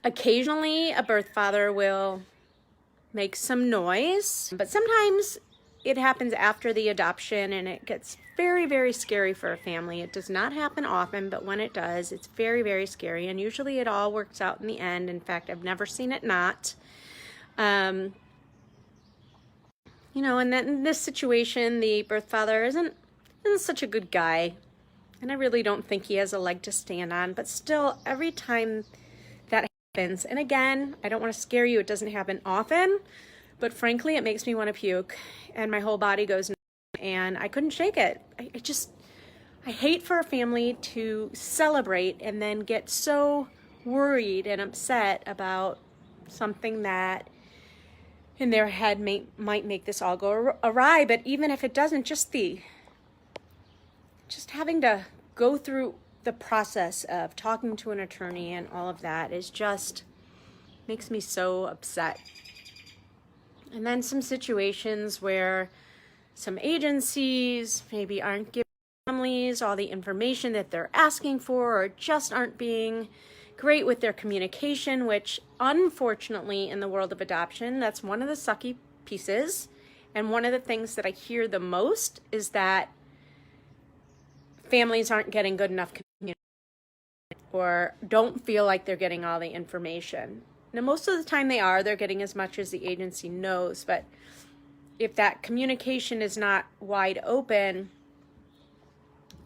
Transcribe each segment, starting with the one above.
Occasionally, a birth father will make some noise, but sometimes it happens after the adoption and it gets very, very scary for a family. It does not happen often, but when it does, it's very, very scary, and usually it all works out in the end. In fact, I've never seen it not. And then in this situation, the birth father isn't such a good guy, and I really don't think he has a leg to stand on, but still, every time that happens, and again, I don't want to scare you, it doesn't happen often, but frankly, it makes me want to puke, and my whole body goes numb, and I couldn't shake it. I hate for a family to celebrate and then get so worried and upset about something that in their head might make this all go awry. But even if it doesn't, just having to go through the process of talking to an attorney and all of that is just makes me so upset. And then some situations where some agencies maybe aren't giving families all the information that they're asking for, or just aren't being great with their communication, which unfortunately in the world of adoption, that's one of the sucky pieces. And one of the things that I hear the most is that families aren't getting good enough communication or don't feel like they're getting all the information. Now, most of the time they're getting as much as the agency knows, but if that communication is not wide open,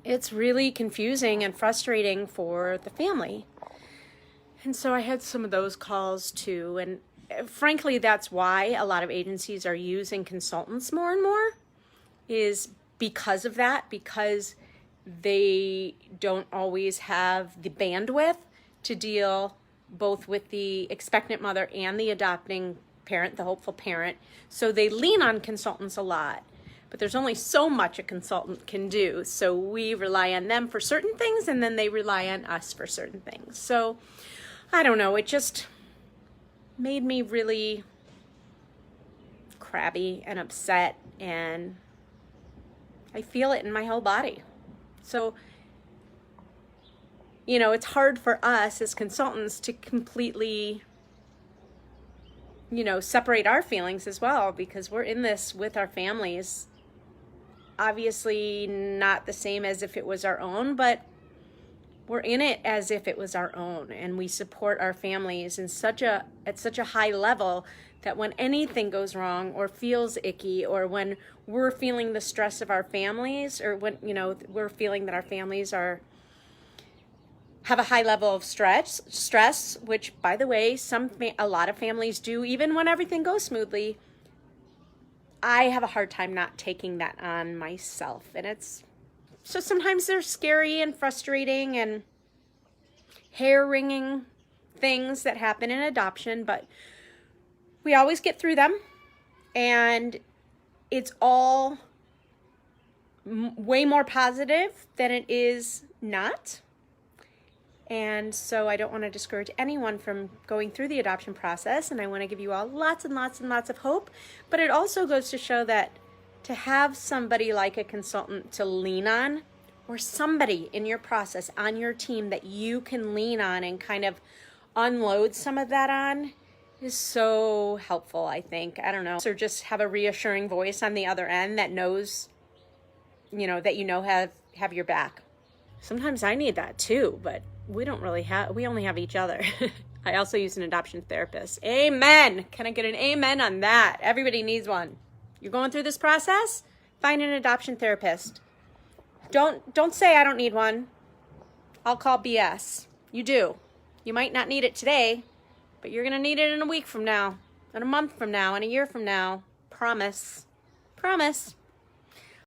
it's really confusing and frustrating for the family. And so I had some of those calls too, and frankly, that's why a lot of agencies are using consultants more and more, is because of that, because they don't always have the bandwidth to deal both with the expectant mother and the adopting parent, the hopeful parent. So they lean on consultants a lot, but there's only so much a consultant can do. So we rely on them for certain things, and then they rely on us for certain things. So I don't know, it just made me really crabby and upset, and I feel it in my whole body. So, it's hard for us as consultants to completely, separate our feelings as well, because we're in this with our families. Obviously not the same as if it was our own, but we're in it as if it was our own, and we support our families at such a high level that when anything goes wrong or feels icky, or when we're feeling the stress of our families, or when we're feeling that our families have a high level of stress, which by the way, a lot of families do, even when everything goes smoothly, I have a hard time not taking that on myself. And so sometimes they're scary and frustrating and hair-wringing things that happen in adoption, but we always get through them, and it's all way more positive than it is not. And so I don't want to discourage anyone from going through the adoption process, and I want to give you all lots and lots and lots of hope. But it also goes to show that to have somebody like a consultant to lean on, or somebody in your process on your team that you can lean on and kind of unload some of that on, is so helpful, I think. I don't know. Or just have a reassuring voice on the other end that knows, that have your back. Sometimes I need that too, but we only have each other. I also use an adoption therapist. Amen. Can I get an amen on that? Everybody needs one. You're going through this process? Find an adoption therapist. Don't say I don't need one. I'll call BS. You do. You might not need it today, but you're going to need it in a week from now, in a month from now, in a year from now. Promise. Promise.